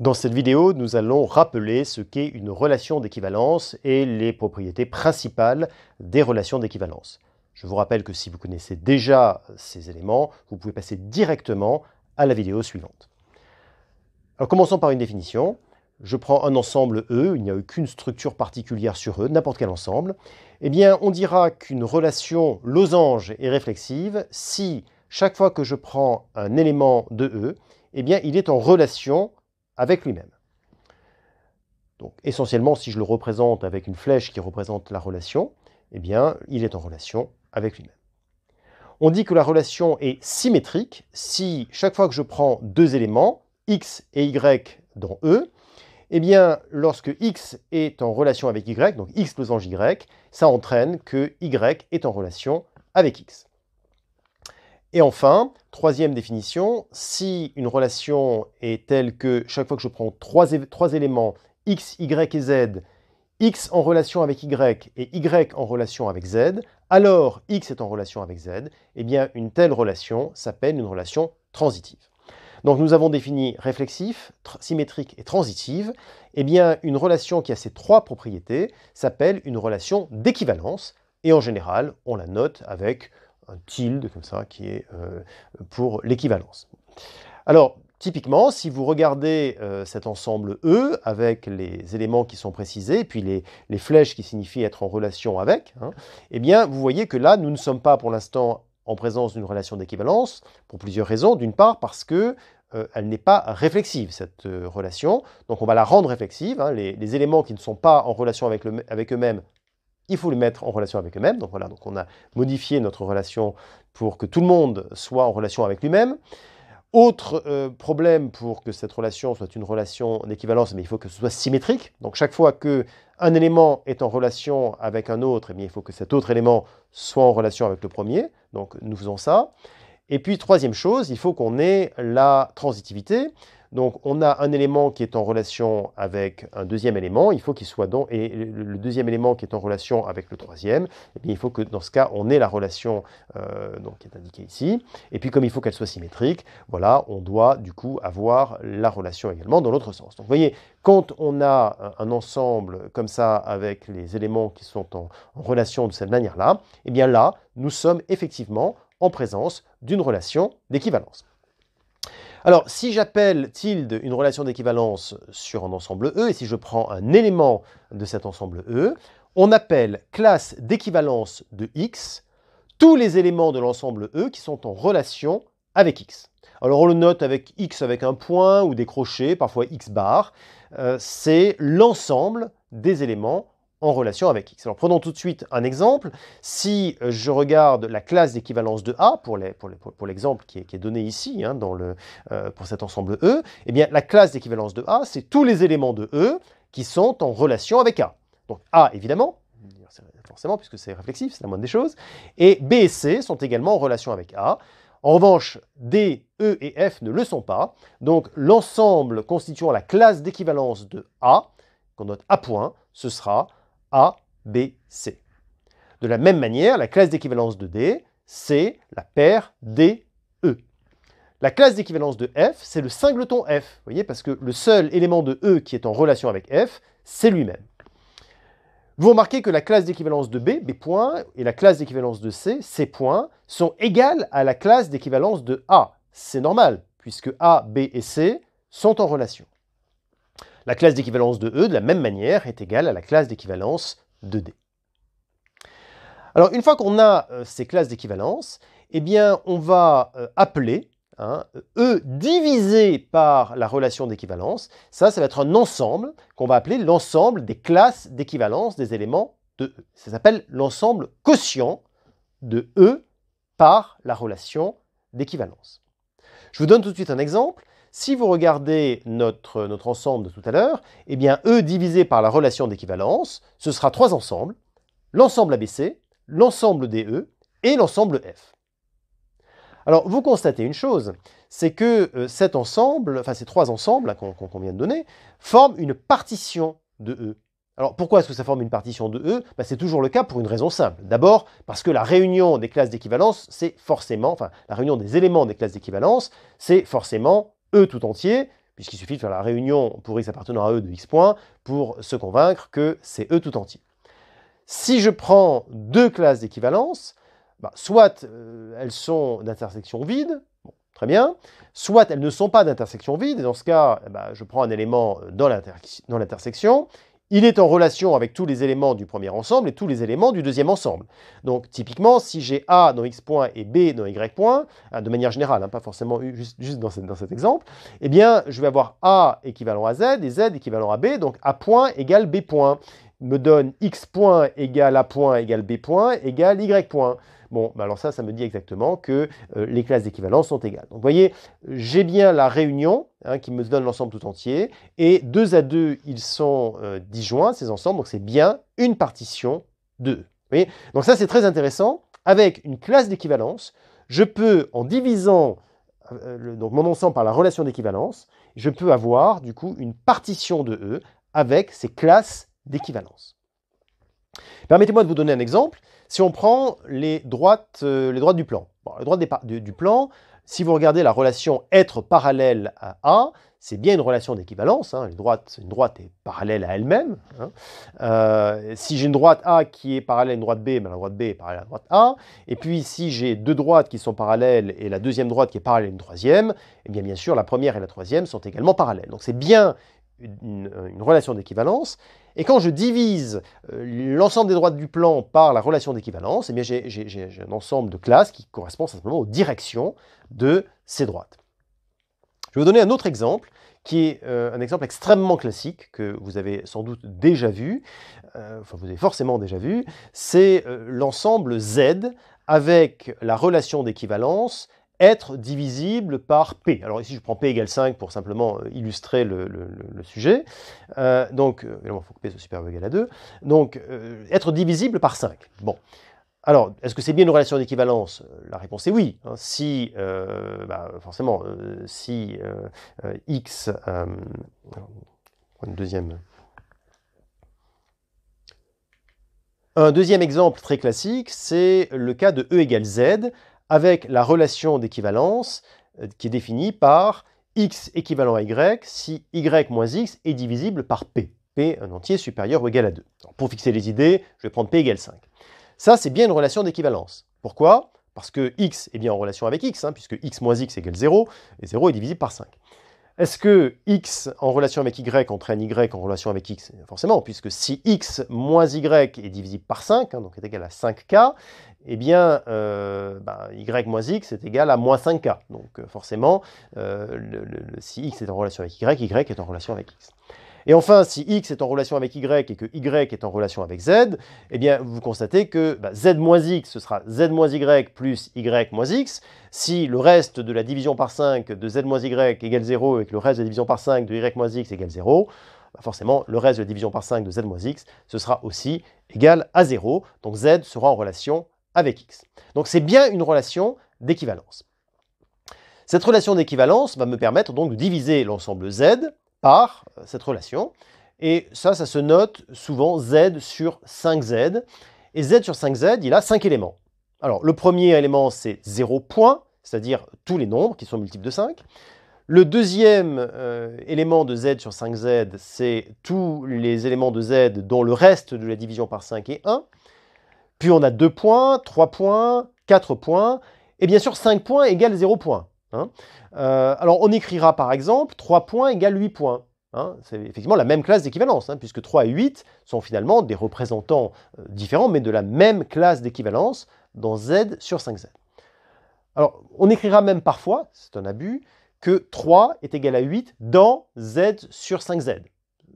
Dans cette vidéo, nous allons rappeler ce qu'est une relation d'équivalence et les propriétés principales des relations d'équivalence. Je vous rappelle que si vous connaissez déjà ces éléments, vous pouvez passer directement à la vidéo suivante. Alors commençons par une définition. Je prends un ensemble E, il n'y a aucune structure particulière sur E, n'importe quel ensemble. Eh bien, on dira qu'une relation losange est réflexive si chaque fois que je prends un élément de E, eh bien, il est en relation avec lui-même. Donc, essentiellement, si je le représente avec une flèche qui représente la relation, eh bien, il est en relation avec lui-même. On dit que la relation est symétrique si chaque fois que je prends deux éléments, x et y dans E, eh bien, lorsque x est en relation avec y, donc x losange y, ça entraîne que y est en relation avec x. Et enfin, troisième définition, si une relation est telle que chaque fois que je prends trois éléments, x, y et z, x en relation avec y et y en relation avec z, alors x est en relation avec z, eh bien une telle relation s'appelle une relation transitive. Donc nous avons défini réflexif, symétrique et transitive. Eh bien une relation qui a ces trois propriétés s'appelle une relation d'équivalence, et en général on la note avec un tilde comme ça qui est pour l'équivalence. Alors typiquement, si vous regardez cet ensemble E avec les éléments qui sont précisés, et puis les flèches qui signifient être en relation avec, eh bien vous voyez que là nous ne sommes pas pour l'instant en présence d'une relation d'équivalence pour plusieurs raisons. D'une part parce que elle n'est pas réflexive, cette relation, donc on va la rendre réflexive. Les éléments qui ne sont pas en relation avec eux-mêmes, il faut les mettre en relation avec eux-mêmes. Donc voilà, donc on a modifié notre relation pour que tout le monde soit en relation avec lui-même. Autre problème pour que cette relation soit une relation d'équivalence, mais il faut que ce soit symétrique. Donc chaque fois qu'un élément est en relation avec un autre, eh bien, il faut que cet autre élément soit en relation avec le premier. Donc nous faisons ça. Et puis troisième chose, il faut qu'on ait la transitivité. Donc on a un élément qui est en relation avec un deuxième élément, il faut qu'il soit donc, et le deuxième élément qui est en relation avec le troisième, eh bien, il faut que dans ce cas on ait la relation donc, qui est indiquée ici. Et puis comme il faut qu'elle soit symétrique, voilà, on doit du coup avoir la relation également dans l'autre sens. Donc vous voyez, quand on a un ensemble comme ça avec les éléments qui sont en relation de cette manière-là, eh bien là, nous sommes effectivement en présence d'une relation d'équivalence. Alors, si j'appelle tilde une relation d'équivalence sur un ensemble E, et si je prends un élément de cet ensemble E, on appelle classe d'équivalence de X tous les éléments de l'ensemble E qui sont en relation avec X. Alors, on le note avec X avec un point ou des crochets, parfois X bar. C'est l'ensemble des éléments en relation avec X. Alors prenons tout de suite un exemple. Si je regarde la classe d'équivalence de A, pour l'exemple qui est donné ici, pour cet ensemble E, eh bien la classe d'équivalence de A, c'est tous les éléments de E qui sont en relation avec A. Donc A, évidemment, forcément, puisque c'est réflexif, c'est la moindre des choses, et B et C sont également en relation avec A. En revanche, D, E et F ne le sont pas. Donc l'ensemble constituant la classe d'équivalence de A, qu'on note A point, ce sera A, B, C. De la même manière, la classe d'équivalence de D, c'est la paire D, E. La classe d'équivalence de F, c'est le singleton F, vous voyez, parce que le seul élément de E qui est en relation avec F, c'est lui-même. Vous remarquez que la classe d'équivalence de B, B point, et la classe d'équivalence de C, C point, sont égales à la classe d'équivalence de A. C'est normal, puisque A, B et C sont en relation. La classe d'équivalence de E, de la même manière, est égale à la classe d'équivalence de D. Alors, une fois qu'on a ces classes d'équivalence, eh bien, on va appeler E divisé par la relation d'équivalence. Ça va être un ensemble qu'on va appeler l'ensemble des classes d'équivalence des éléments de E. Ça s'appelle l'ensemble quotient de E par la relation d'équivalence. Je vous donne tout de suite un exemple. Si vous regardez notre ensemble de tout à l'heure, eh bien E divisé par la relation d'équivalence, ce sera trois ensembles, l'ensemble ABC, l'ensemble DE et l'ensemble F. Alors vous constatez une chose, c'est que cet ensemble, enfin ces trois ensembles qu'on vient de donner, forment une partition de E. Alors pourquoi est-ce que ça forme une partition de E? C'est toujours le cas pour une raison simple. D'abord parce que la réunion des classes d'équivalence, c'est forcément, enfin la réunion des éléments des classes d'équivalence, c'est forcément E tout entier, puisqu'il suffit de faire la réunion pour x appartenant à E de x points pour se convaincre que c'est E tout entier. Si je prends deux classes d'équivalence, soit elles sont d'intersection vide, bon, très bien, soit elles ne sont pas d'intersection vide, et dans ce cas, je prends un élément dans l'intersection, il est en relation avec tous les éléments du premier ensemble et tous les éléments du deuxième ensemble. Donc typiquement, si j'ai A dans x point et B dans y point, de manière générale, pas forcément juste dans cet exemple, eh bien je vais avoir A équivalent à Z et Z équivalent à B, donc A point égale B point, me donne x point égale A point égale B point égale Y point. Bon, alors ça me dit exactement que les classes d'équivalence sont égales. Donc vous voyez, j'ai bien la réunion qui me donne l'ensemble tout entier, et 2 à 2, ils sont disjoints, ces ensembles, donc c'est bien une partition de E. Vous voyez, donc ça c'est très intéressant. Avec une classe d'équivalence, je peux, en divisant donc mon ensemble par la relation d'équivalence, je peux avoir du coup une partition de E avec ces classes d'équivalence. Permettez-moi de vous donner un exemple. Si on prend les droites du plan. Bon, les droites du plan, si vous regardez la relation être parallèle à A, c'est bien une relation d'équivalence. Une droite est parallèle à elle-même. Si j'ai une droite A qui est parallèle à une droite B, la droite B est parallèle à la droite A. Et puis si j'ai deux droites qui sont parallèles et la deuxième droite qui est parallèle à une troisième, eh bien sûr la première et la troisième sont également parallèles. Donc c'est bien une relation d'équivalence. Et quand je divise l'ensemble des droites du plan par la relation d'équivalence, eh bien j'ai un ensemble de classes qui correspond simplement aux directions de ces droites. Je vais vous donner un autre exemple, qui est un exemple extrêmement classique, que vous avez sans doute déjà vu, enfin vous avez forcément déjà vu, c'est l'ensemble Z avec la relation d'équivalence être divisible par P. Alors ici, je prends P égale 5 pour simplement illustrer le sujet. Donc, évidemment, il faut que P soit supérieur ou égal à 2. Donc, être divisible par 5. Bon. Alors, est-ce que c'est bien une relation d'équivalence? La réponse est oui. Si, forcément, si x... Un deuxième exemple très classique, c'est le cas de E égale Z, avec la relation d'équivalence qui est définie par x équivalent à y si y moins x est divisible par p. P, un entier supérieur ou égal à 2. Alors, pour fixer les idées, je vais prendre p égale 5. Ça, c'est bien une relation d'équivalence. Pourquoi? Parce que x est bien en relation avec x, puisque x moins x égale 0, et 0 est divisible par 5. Est-ce que x en relation avec y entraîne y en relation avec x? Forcément, puisque si x moins y est divisible par 5, donc est égal à 5k, eh bien, y moins x est égal à moins 5k. Donc forcément, si x est en relation avec y est en relation avec x. Et enfin, si x est en relation avec y et que y est en relation avec z, eh bien, vous constatez que z moins x, ce sera z moins y plus y moins x. Si le reste de la division par 5 de z moins y égale 0 et que le reste de la division par 5 de y moins x égale 0, forcément, le reste de la division par 5 de z moins x, ce sera aussi égal à 0. Donc z sera en relation avec x. Donc c'est bien une relation d'équivalence. Cette relation d'équivalence va me permettre donc de diviser l'ensemble z par cette relation. Et ça se note souvent z sur 5z. Et z sur 5z, il a 5 éléments. Alors, le premier élément, c'est 0 point, c'est-à-dire tous les nombres qui sont multiples de 5. Le deuxième élément de z sur 5z, c'est tous les éléments de z dont le reste de la division par 5 est 1. Puis on a 2 points, 3 points, 4 points, et bien sûr 5 points égale 0 points. Alors on écrira par exemple 3 points égale 8 points. C'est effectivement la même classe d'équivalence, puisque 3 et 8 sont finalement des représentants différents, mais de la même classe d'équivalence dans z sur 5z. Alors on écrira même parfois, c'est un abus, que 3 est égal à 8 dans z sur 5z.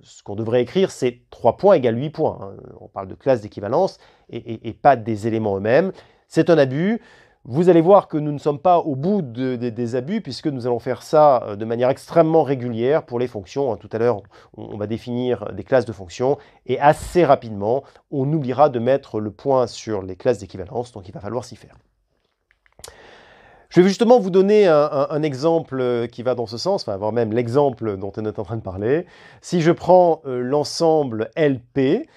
Ce qu'on devrait écrire, c'est 3 points égale 8 points. On parle de classe d'équivalence et pas des éléments eux-mêmes. C'est un abus. Vous allez voir que nous ne sommes pas au bout des abus, puisque nous allons faire ça de manière extrêmement régulière pour les fonctions. Tout à l'heure, on va définir des classes de fonctions, et assez rapidement, on oubliera de mettre le point sur les classes d'équivalence, donc il va falloir s'y faire. Je vais justement vous donner un exemple qui va dans ce sens, voire même l'exemple dont on est en train de parler. Si je prends l'ensemble LP,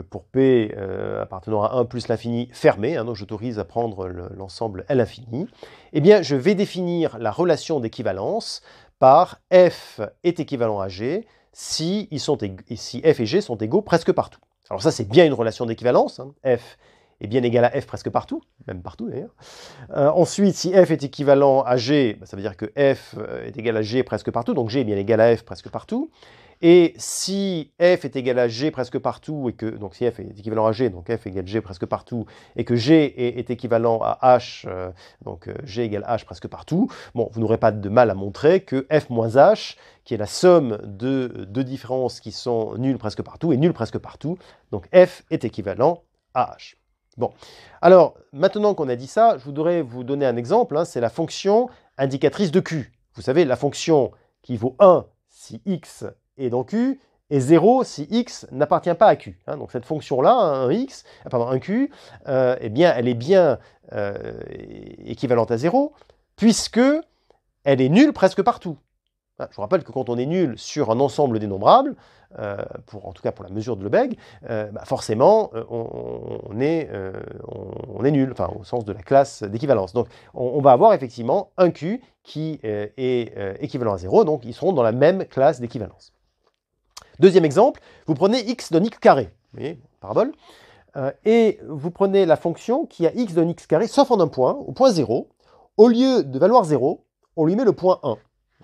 pour P appartenant à 1 plus l'infini fermé, donc j'autorise à prendre l'ensemble L infini, eh bien je vais définir la relation d'équivalence par f est équivalent à g si f et g sont égaux presque partout. Alors ça, c'est bien une relation d'équivalence, hein. F est bien égal à f presque partout, même partout d'ailleurs. Ensuite, si f est équivalent à g, ça veut dire que f est égal à g presque partout, donc g est bien égal à f presque partout. Et si f est égal à g presque partout, et que, donc si f est équivalent à g, donc f égale g presque partout, et que g est équivalent à h, donc g égale h presque partout, bon, vous n'aurez pas de mal à montrer que f moins h, qui est la somme de deux différences qui sont nulles presque partout, est nulle presque partout, donc f est équivalent à h. Bon, alors maintenant qu'on a dit ça, je voudrais vous donner un exemple, hein, c'est la fonction indicatrice de q. Vous savez, la fonction qui vaut 1 si x est dans q, et 0 si x n'appartient pas à q. Hein. Donc cette fonction-là, un q, eh bien, elle est bien équivalente à 0, puisque elle est nulle presque partout. Je vous rappelle que quand on est nul sur un ensemble dénombrable, en tout cas pour la mesure de Lebesgue, forcément on est nul, enfin au sens de la classe d'équivalence. Donc on va avoir effectivement un q qui est équivalent à 0, donc ils seront dans la même classe d'équivalence. Deuxième exemple, vous prenez x donne x carré, vous voyez, parabole, et vous prenez la fonction qui a x donne x carré, sauf en un point, au point 0, au lieu de valoir 0, on lui met le point 1.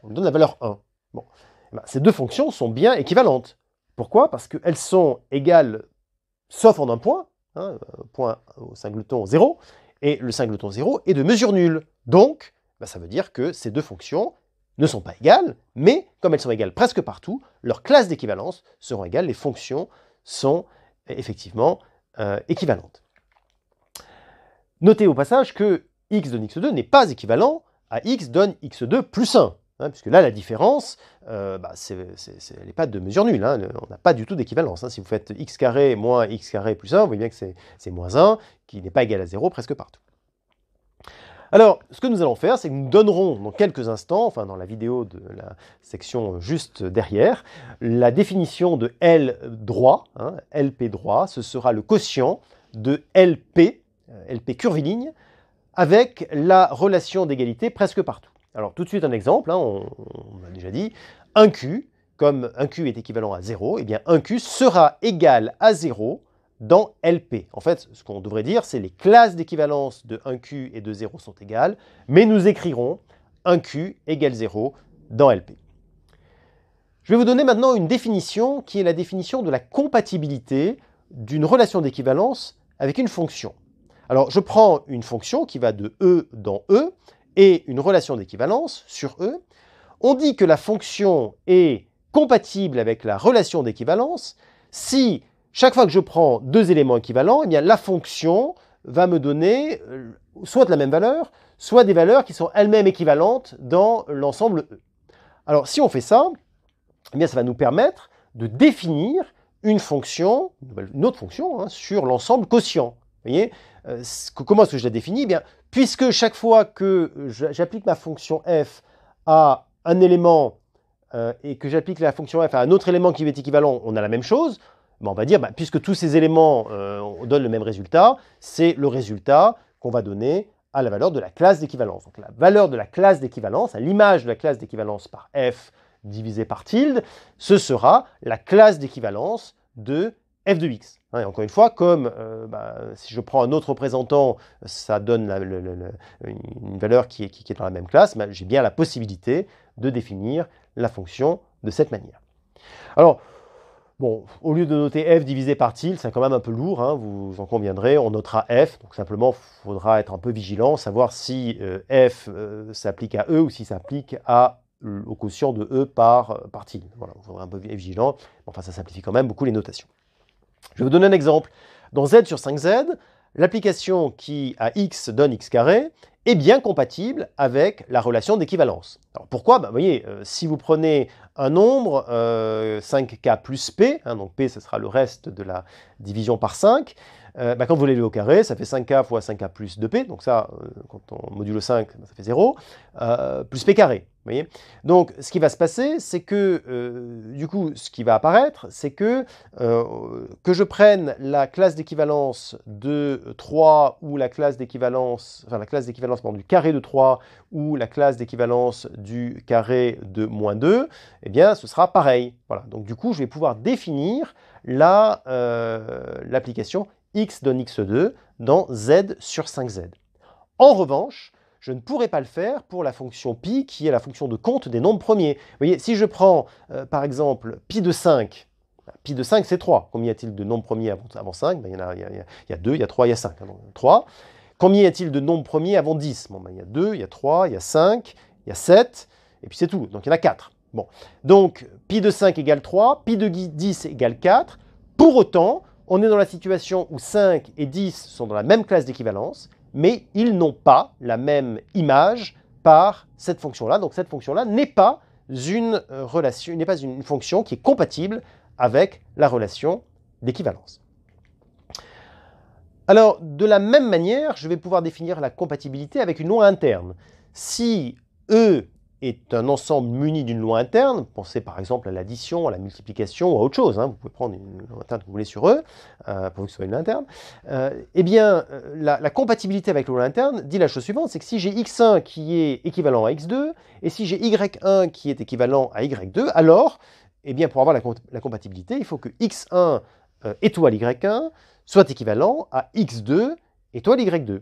On lui donne la valeur 1. Bon. Ces deux fonctions sont bien équivalentes. Pourquoi? Parce qu'elles sont égales, sauf en un point, hein, point au singleton 0, et le singleton 0 est de mesure nulle. Donc, ça veut dire que ces deux fonctions ne sont pas égales, mais comme elles sont égales presque partout, leurs classes d'équivalence seront égales, les fonctions sont effectivement équivalentes. Notez au passage que x donne x2 n'est pas équivalent à x donne x2 plus 1. Hein, puisque là, la différence, elle n'est pas de mesure nulle. Hein, on n'a pas du tout d'équivalence. Hein. Si vous faites x carré moins x carré plus 1, vous voyez bien que c'est moins 1, qui n'est pas égal à 0 presque partout. Alors, ce que nous allons faire, c'est que nous donnerons dans quelques instants, enfin dans la vidéo de la section juste derrière, la définition de L droit, hein, LP droit, ce sera le quotient de LP, LP curviligne, avec la relation d'égalité presque partout. Alors tout de suite un exemple, hein, on l'a déjà dit, un Q, comme un Q est équivalent à 0, eh bien un Q sera égal à 0 dans LP. En fait, ce qu'on devrait dire, c'est les classes d'équivalence de 1Q et de 0 sont égales, mais nous écrirons 1Q égale 0 dans LP. Je vais vous donner maintenant une définition qui est la définition de la compatibilité d'une relation d'équivalence avec une fonction. Alors, je prends une fonction qui va de E dans E et une relation d'équivalence sur E. On dit que la fonction est compatible avec la relation d'équivalence si chaque fois que je prends deux éléments équivalents, eh bien, la fonction va me donner soit de la même valeur, soit des valeurs qui sont elles-mêmes équivalentes dans l'ensemble E. Alors, si on fait ça, eh bien, ça va nous permettre de définir une fonction, une autre fonction, hein, sur l'ensemble quotient. Vous voyez, comment est-ce que je la définis? Eh bien, puisque chaque fois que j'applique ma fonction f à un élément et que j'applique la fonction f à un autre élément qui est équivalent, on a la même chose. On va dire, puisque tous ces éléments donnent le même résultat, c'est le résultat qu'on va donner à la valeur de la classe d'équivalence. Donc la valeur de la classe d'équivalence, à l'image de la classe d'équivalence par f divisé par tilde, ce sera la classe d'équivalence de f de x. Et encore une fois, comme si je prends un autre représentant, ça donne une valeur qui est dans la même classe, j'ai bien la possibilité de définir la fonction de cette manière. Alors, bon, au lieu de noter f divisé par tilde, c'est quand même un peu lourd, hein, vous en conviendrez, on notera f, donc simplement il faudra être un peu vigilant, savoir si f s'applique à E ou si ça s'applique au quotient de E par tilde. Voilà, il faudra un peu être vigilant, enfin ça simplifie quand même beaucoup les notations. Je vais vous donner un exemple. Dans z sur 5z, l'application qui à x donne x carré est bien compatible avec la relation d'équivalence. Alors pourquoi? Vous voyez, si vous prenez un nombre, 5k plus p, hein, donc p ce sera le reste de la division par 5, Quand vous l'élevez au carré, ça fait 5k fois 5k plus 2p, donc ça, quand on module 5, ça fait 0, plus p carré. Vous voyez, donc, ce qui va se passer, c'est que, du coup, ce qui va apparaître, c'est que je prenne la classe d'équivalence de 3 ou la classe d'équivalence, enfin la classe d'équivalence du carré de 3 ou la classe d'équivalence du carré de moins 2, eh bien, ce sera pareil. Voilà. Donc, du coup, je vais pouvoir définir l'application x donne x2 dans z sur 5z. En revanche, je ne pourrai pas le faire pour la fonction pi, qui est la fonction de compte des nombres premiers. Vous voyez, si je prends, par exemple, pi de 5, pi de 5, c'est 3. Combien y a-t-il de nombres premiers avant 5 ? Il y a 2, il y a 3, il y a 5. Donc 3. Combien y a-t-il de nombres premiers avant 10 ? Il y a 2, il y a 3, il y a 5, il y a 7, et puis c'est tout. Donc il y en a 4. Bon. Donc, pi de 5 égale 3, pi de 10 égale 4. Pour autant, on est dans la situation où 5 et 10 sont dans la même classe d'équivalence, mais ils n'ont pas la même image par cette fonction-là. Donc cette fonction-là n'est pas une relation, n'est pas une fonction qui est compatible avec la relation d'équivalence. Alors, de la même manière, je vais pouvoir définir la compatibilité avec une loi interne. Si E est un ensemble muni d'une loi interne, pensez par exemple à l'addition, à la multiplication ou à autre chose, vous pouvez prendre une loi interne que vous voulez sur E, pour que ce soit une loi interne, eh bien, la compatibilité avec la loi interne dit la chose suivante, c'est que si j'ai x1 qui est équivalent à x2, et si j'ai y1 qui est équivalent à y2, alors, eh bien, pour avoir la compatibilité, il faut que x1 étoile y1 soit équivalent à x2 étoile y2.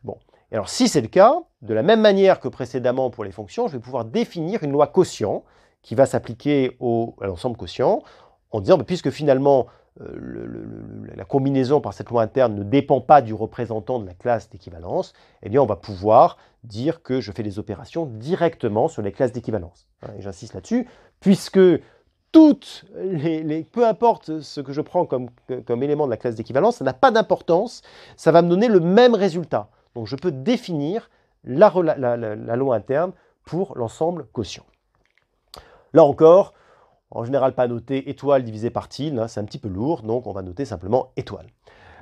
Bon. Et alors, si c'est le cas, de la même manière que précédemment pour les fonctions, je vais pouvoir définir une loi quotient qui va s'appliquer à l'ensemble quotient en disant, puisque finalement, la combinaison par cette loi interne ne dépend pas du représentant de la classe d'équivalence, eh bien, on va pouvoir dire que je fais des opérations directement sur les classes d'équivalence. Et j'insiste là-dessus, puisque peu importe ce que je prends comme élément de la classe d'équivalence, ça n'a pas d'importance, ça va me donner le même résultat. Donc je peux définir la loi interne pour l'ensemble quotient. Là encore, en général pas noter étoile divisé par tilde, c'est un petit peu lourd, donc on va noter simplement étoile.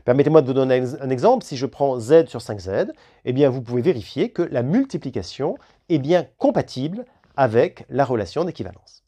Permettez-moi de vous donner un exemple. Si je prends z sur 5z, eh bien vous pouvez vérifier que la multiplication est bien compatible avec la relation d'équivalence.